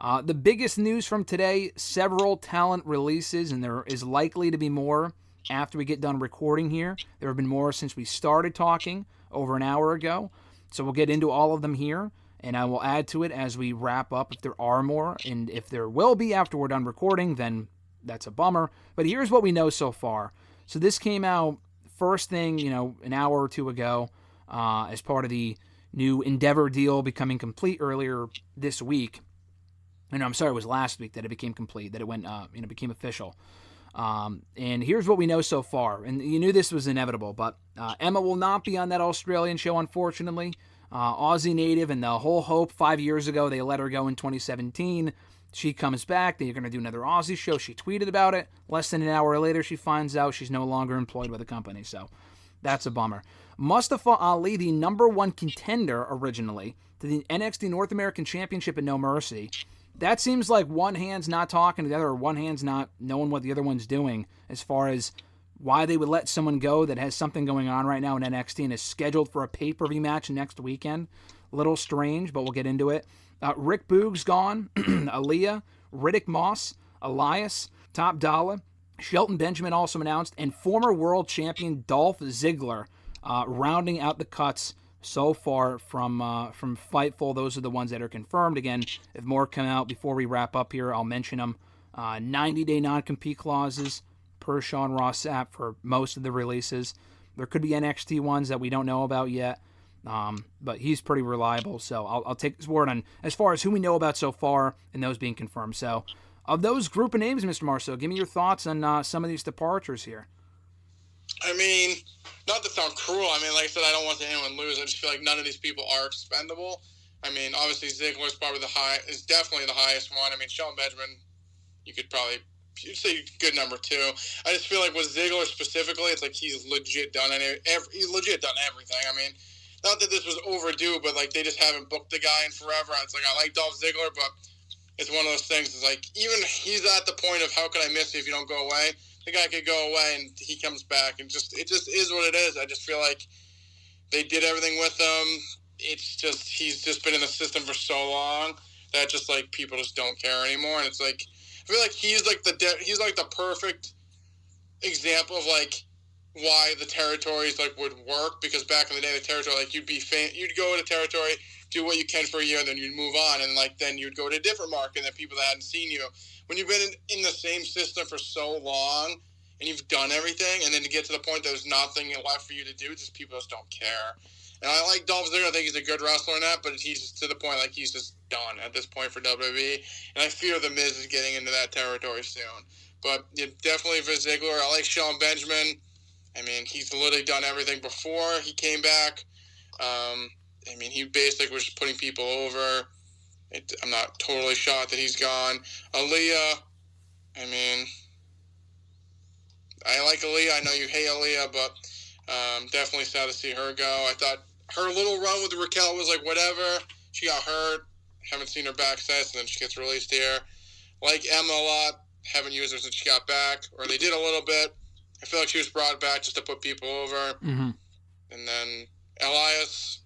The biggest news from today, several talent releases, and there is likely to be more after we get done recording here. There have been more since we started talking over an hour ago. So we'll get into all of them here, and I will add to it as we wrap up if there are more. And if there will be after we're done recording, then that's a bummer. But here's what we know so far. So this came out first thing, an hour or two ago as part of the new Endeavor deal becoming complete earlier this week. And I'm sorry, it was last week that it became complete, that it went, became official. And here's what we know so far. And you knew this was inevitable, but Emma will not be on that Australian show, unfortunately. Aussie native, and the whole hope 5 years ago, they let her go in 2017. She comes back. They're going to do another Aussie show. She tweeted about it. Less than an hour later, she finds out she's no longer employed with the company. So that's a bummer. Mustafa Ali, the number one contender originally to the NXT North American Championship at No Mercy. That seems like one hand's not talking to the other, or one hand's not knowing what the other one's doing as far as why they would let someone go that has something going on right now in NXT and is scheduled for a pay-per-view match next weekend. A little strange, but we'll get into it. Rick Boog's gone. Aaliyah, Riddick Moss, Elias, Top Dollar, Shelton Benjamin also announced, and former world champion Dolph Ziggler rounding out the cuts so far from Fightful. Those are the ones that are confirmed. Again, if more come out before we wrap up here, I'll mention them. 90-day non-compete clauses per Sean Ross Sapp for most of the releases. There could be NXT ones that we don't know about yet, but he's pretty reliable, so I'll take his word on as far as who we know about so far and those being confirmed. So, of those group of names, Mr. Marceau, give me your thoughts on some of these departures here. I mean, not to sound cruel, like I said, I don't want to see anyone lose. I just feel like none of these people are expendable. Obviously Ziggler is probably is definitely the highest one. Shelton Benjamin, you'd say good number two. I just feel like with Ziggler specifically, it's like he's legit done he's legit done everything. Not that this was overdue, but like they just haven't booked the guy in forever. It's like I like Dolph Ziggler, but it's one of those things. It's like even he's at the point of how could I miss you if you don't go away? The guy could go away and he comes back, and it just is what it is. I just feel like they did everything with him. It's just he's just been in the system for so long that just like people just don't care anymore. And it's like I feel like he's like the perfect example of like why the territories like would work, because back in the day the territory like you'd go to territory, do what you can for a year, then you'd move on, and like then you'd go to a different market, and then people that hadn't seen you. When you've been in the same system for so long and you've done everything, and then to get to the point that there's nothing left for you to do, just people just don't care. And I like Dolph Ziggler. I think he's a good wrestler in that, but he's just to the point like he's just done at this point for WWE. And I fear The Miz is getting into that territory soon. But yeah, definitely for Ziggler, I like Shelton Benjamin. He's literally done everything before he came back. He basically was just putting people over. I'm not totally shocked that he's gone. Aaliyah, I like Aaliyah. I know you hate Aaliyah, but definitely sad to see her go. I thought her little run with Raquel was like whatever. She got hurt. Haven't seen her back since, and then she gets released here. Like Emma a lot. Haven't used her since she got back, or they did a little bit. I feel like she was brought back just to put people over. Mm-hmm. And then Elias,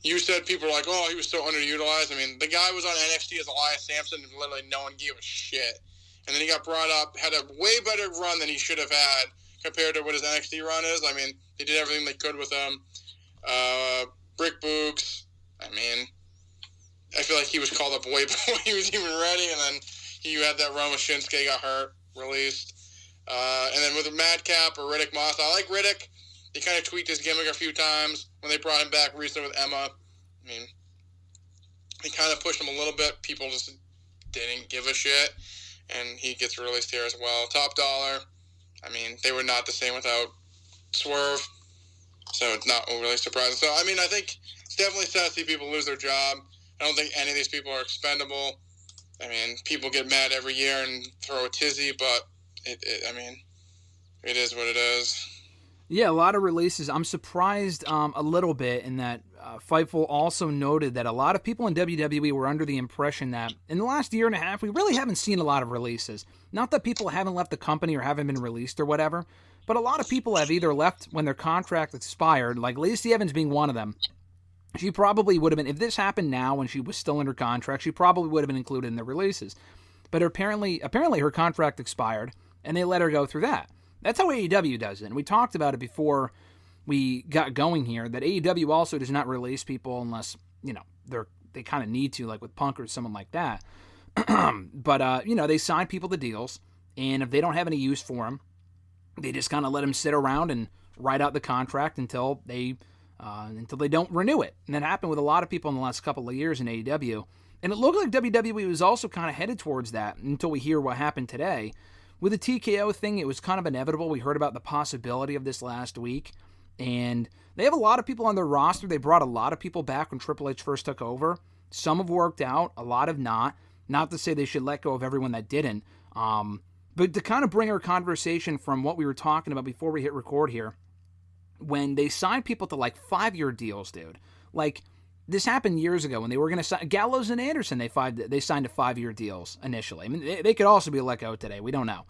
you said people were like, oh, he was so underutilized. The guy was on NXT as Elias Sampson, and literally no one gave a shit. And then he got brought up, had a way better run than he should have had compared to what his NXT run is. They did everything they could with him. Rick Boogs, I feel like he was called up way before he was even ready, and then he had that run with Shinsuke, got hurt, released. And then with Madcap or Riddick Moss, I like Riddick. They kind of tweaked his gimmick a few times when they brought him back recently with Emma. He kind of pushed him a little bit. People just didn't give a shit, and he gets released here as well. Top Dollar, they were not the same without Swerve, so it's not overly surprising. So, I think it's definitely sad to see people lose their job. I don't think any of these people are expendable. People get mad every year and throw a tizzy, but it is what it is. Yeah, a lot of releases. I'm surprised a little bit in that Fightful also noted that a lot of people in WWE were under the impression that in the last year and a half, we really haven't seen a lot of releases. Not that people haven't left the company or haven't been released or whatever, but a lot of people have either left when their contract expired, like Lacey Evans being one of them, She probably would have been, if this happened now when she was still under contract, she probably would have been included in the releases. But apparently her contract expired, and they let her go through that. That's how AEW does it. And we talked about it before we got going here, that AEW also does not release people unless, they kind of need to, like with Punk or someone like that. But, they sign people to deals, and if they don't have any use for them, they just kind of let them sit around and write out the contract until they don't renew it. And that happened with a lot of people in the last couple of years in AEW. And it looked like WWE was also kind of headed towards that until we hear what happened today. With the TKO thing, it was kind of inevitable. We heard about the possibility of this last week. And they have a lot of people on their roster. They brought a lot of people back when Triple H first took over. Some have worked out, a lot have not. Not to say they should let go of everyone that didn't. But to kind of bring our conversation from what we were talking about before we hit record here, when they signed people to like 5-year deals, dude. Like, this happened years ago when they were going to sign Gallows and Anderson. They signed to 5-year deals initially. I mean, they could also be let go today. We don't know.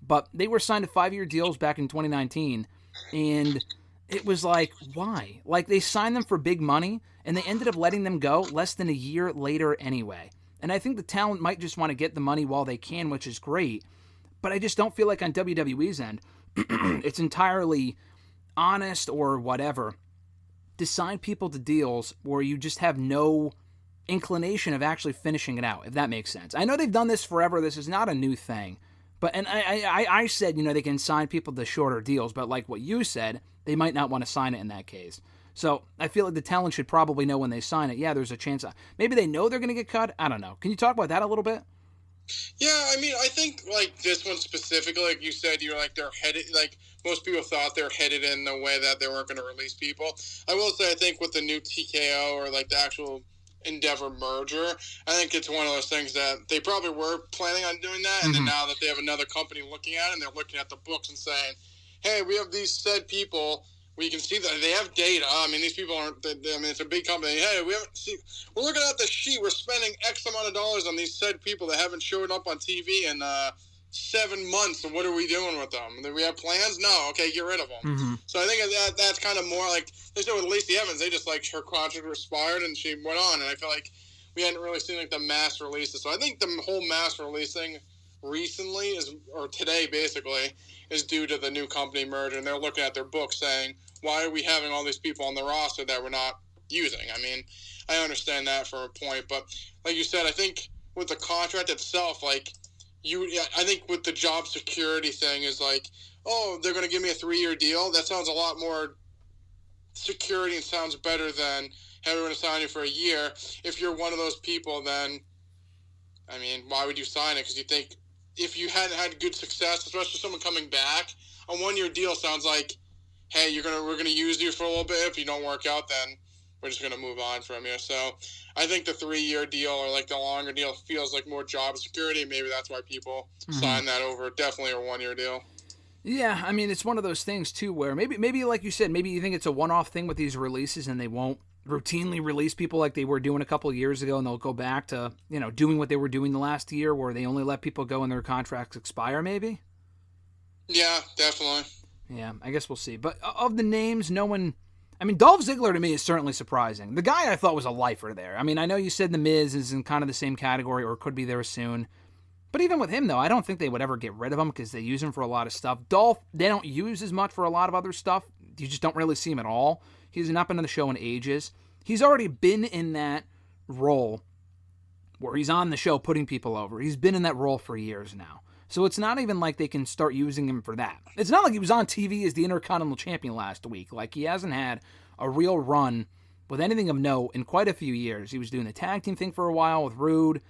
But they were signed to 5-year deals back in 2019. And it was like, why? Like, they signed them for big money, and they ended up letting them go less than a year later anyway. And I think the talent might just want to get the money while they can, which is great. But I just don't feel like on WWE's end, it's entirely honest or whatever to sign people to deals where you just have no inclination of actually finishing it out, if that makes sense. I know they've done this forever. This is not a new thing. But, and I said, they can sign people to shorter deals, but like what you said, they might not want to sign it in that case. So I feel like the talent should probably know when they sign it. Yeah, there's a chance. Maybe they know they're going to get cut. I don't know. Can you talk about that a little bit? Yeah, I mean, I think, like, this one specifically, like you said, you're like, they're headed, like, most people thought they're headed in the way that they weren't going to release people. I will say, I think with the new TKO or, like, the actual Endeavor merger, I think it's one of those things that they probably were planning on doing that, and then now that they have another company looking at it, and they're looking at the books and saying, hey, we have these said people. We can see that they have data. I mean, these people aren't. It's a big company. Hey, we're looking at the sheet. We're spending X amount of dollars on these said people that haven't showed up on TV in 7 months. And what are we doing with them? Do we have plans? No. Okay, get rid of them. So I think that's kind of more like they said with Lacey Evans. They just like her contract expired and she went on. And I feel like we hadn't really seen like the mass releases. So I think the whole mass releasing recently or today basically is due to the new company merger, and they're looking at their book saying, why are we having all these people on the roster that we're not using? I mean, I understand that for a point, but like you said, I think with the contract itself, like I think with the job security thing is like, oh, they're going to give me a 3-year deal. That sounds a lot more security and sounds better than having to sign you for a year. If you're one of those people, then, I mean, why would you sign it? Because you think if you hadn't had good success, especially someone coming back, a 1-year deal sounds like, hey, we're gonna use you for a little bit. If you don't work out, then we're just gonna move on from you. So I think the 3-year deal or like the longer deal feels like more job security. Maybe that's why people sign that over definitely a 1-year deal. Yeah, I mean, it's one of those things too where maybe like you said, maybe you think it's a one-off thing with these releases and they won't routinely release people like they were doing a couple of years ago, and they'll go back to doing what they were doing the last year where they only let people go and their contracts expire. Maybe. Yeah, definitely. Yeah, I guess we'll see. But of the names, no one... I mean, Dolph Ziggler to me is certainly surprising. The guy I thought was a lifer there. I mean, I know you said The Miz is in kind of the same category or could be there soon. But even with him, though, I don't think they would ever get rid of him because they use him for a lot of stuff. Dolph, they don't use as much for a lot of other stuff. You just don't really see him at all. He's not been on the show in ages. He's already been in that role where he's on the show putting people over. He's been in that role for years now. So it's not even like they can start using him for that. It's not like he was on TV as the Intercontinental Champion last week. Like, he hasn't had a real run with anything of note in quite a few years. He was doing the tag team thing for a while with Rude.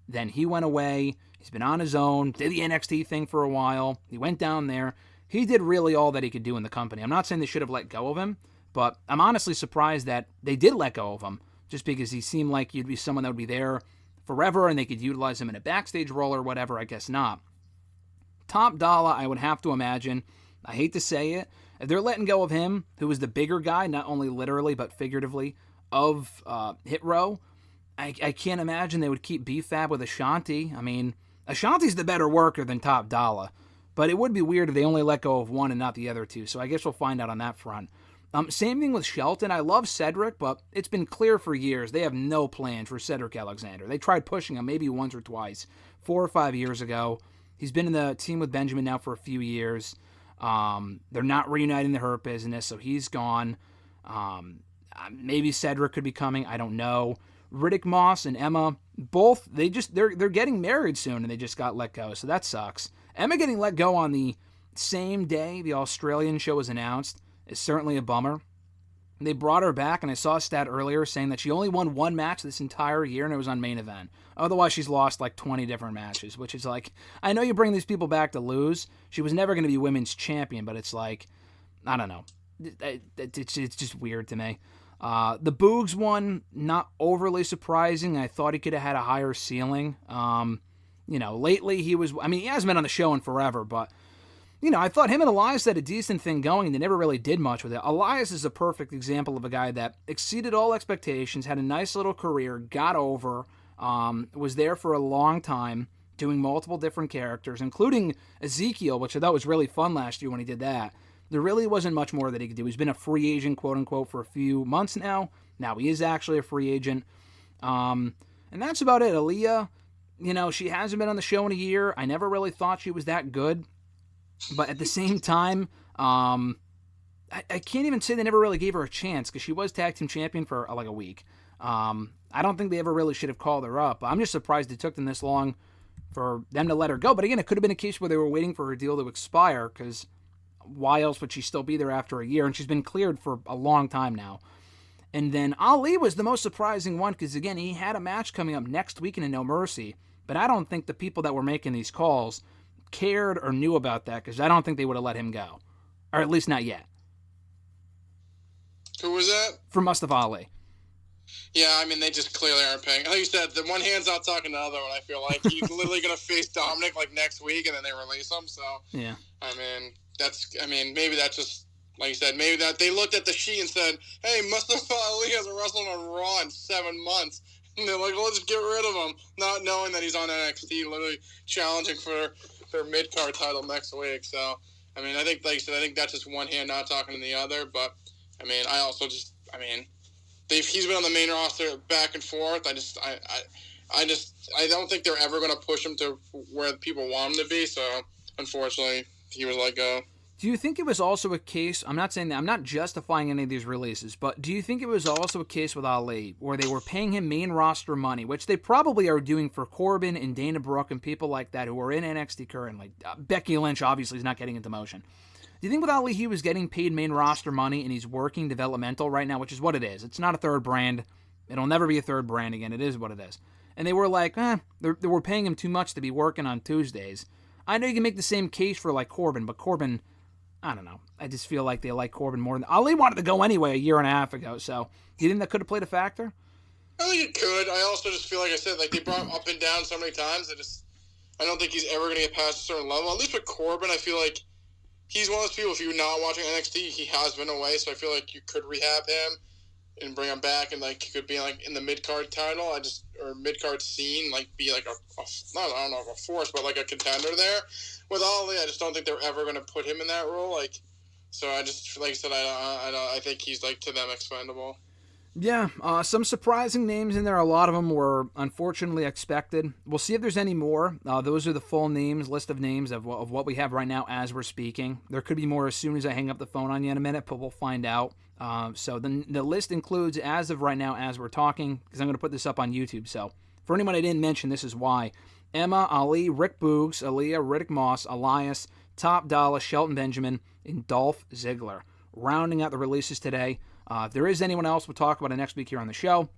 Then he went away. He's been on his own. Did the NXT thing for a while. He went down there. He did really all that he could do in the company. I'm not saying they should have let go of him, but I'm honestly surprised that they did let go of him just because he seemed like he'd be someone that would be there forever and they could utilize him in a backstage role or whatever. I guess not. Top dollar, I would have to imagine. I hate to say it. If they're letting go of him, who was the bigger guy, not only literally but figuratively, of Hit Row, I can't imagine they would keep B-Fab with Ashanti. I mean, Ashanti's the better worker than Top Dollar. But it would be weird if they only let go of one and not the other two. So I guess we'll find out on that front. Same thing with Shelton. I love Cedric, but it's been clear for years they have no plans for Cedric Alexander. They tried pushing him maybe once or twice, 4 or 5 years ago. He's been in the team with Benjamin now for a few years. They're not reuniting the Hurt Business, so he's gone. Maybe Cedric could be coming. I don't know. Riddick Moss and Emma, both they're getting married soon, and they just got let go, so that sucks. Emma getting let go on the same day the Australian show was announced is certainly a bummer. They brought her back, and I saw a stat earlier saying that she only won one match this entire year, and it was on main event. Otherwise, she's lost like 20 different matches, which is like, I know you bring these people back to lose. She was never going to be women's champion, but it's like, I don't know. It's just weird to me. The Boogs one, not overly surprising. I thought he could have had a higher ceiling. Lately he hasn't been on the show in forever, but, I thought him and Elias had a decent thing going, and they never really did much with it. Elias is a perfect example of a guy that exceeded all expectations, had a nice little career, got over, was there for a long time, doing multiple different characters, including Ezekiel, which I thought was really fun last year when he did that. There really wasn't much more that he could do. He's been a free agent, quote-unquote, for a few months now. Now he is actually a free agent. And that's about it. Aaliyah, she hasn't been on the show in a year. I never really thought she was that good. But at the same time, I can't even say they never really gave her a chance because she was tag team champion for like a week. I don't think they ever really should have called her up. I'm just surprised it took them this long for them to let her go. But again, it could have been a case where they were waiting for her deal to expire because why else would she still be there after a year? And she's been cleared for a long time now. And then Ali was the most surprising one because, again, he had a match coming up next weekend in No Mercy. But I don't think the people that were making these calls cared or knew about that because I don't think they would have let him go. Or at least not yet. Who was that? For Mustafa Ali. Yeah, they just clearly aren't paying. Like you said, the one hand's not talking to the other one. I feel like he's literally going to face Dominic like next week, and then they release him. So, yeah. Maybe that's just, like you said, maybe that they looked at the sheet and said, hey, Mustafa Ali hasn't wrestled on Raw in 7 months. And they're like, well, let's just get rid of him, not knowing that he's on NXT, literally challenging for their mid-card title next week. So, I think, like you said, I think that's just one hand not talking to the other. But, I also just, he's been on the main roster back and forth. I don't think they're ever going to push him to where people want him to be. So, unfortunately, he was let go. Do you think it was also a case, I'm not saying that, I'm not justifying any of these releases, but do you think it was also a case with Ali where they were paying him main roster money, which they probably are doing for Corbin and Dana Brooke and people like that who are in NXT currently? Becky Lynch obviously is not getting into motion. Do you think with Ali he was getting paid main roster money and he's working developmental right now, which is what it is? It's not a third brand. It'll never be a third brand again. It is what it is. And they were like, they were paying him too much to be working on Tuesdays. I know you can make the same case for like Corbin, but Corbin, I don't know. I just feel like they like Corbin more than Ali wanted to go anyway a year and a half ago. So, do you think that could have played a factor? I think it could. I also just feel like I said, like they brought him up and down so many times. I don't think he's ever going to get past a certain level. At least with Corbin, I feel like he's one of those people. If you're not watching NXT, he has been away. So I feel like you could rehab him and bring him back, and like he could be like in the mid card title. Or mid card scene, like be like I don't know if a force, but like a contender there. With Ali, I just don't think they're ever going to put him in that role. So I just, like I said, I think he's like to them expendable. Yeah, some surprising names in there. A lot of them were unfortunately expected. We'll see if there's any more. Those are the full list of names of what we have right now as we're speaking. There could be more as soon as I hang up the phone on you in a minute, but we'll find out. So the list includes, as of right now, as we're talking, because I'm going to put this up on YouTube. So for anyone I didn't mention, this is why. Emma, Ali, Rick Boogs, Aaliyah, Riddick Moss, Elias, Top Dollar, Shelton Benjamin, and Dolph Ziggler. Rounding out the releases today. If there is anyone else, we'll talk about it next week here on the show.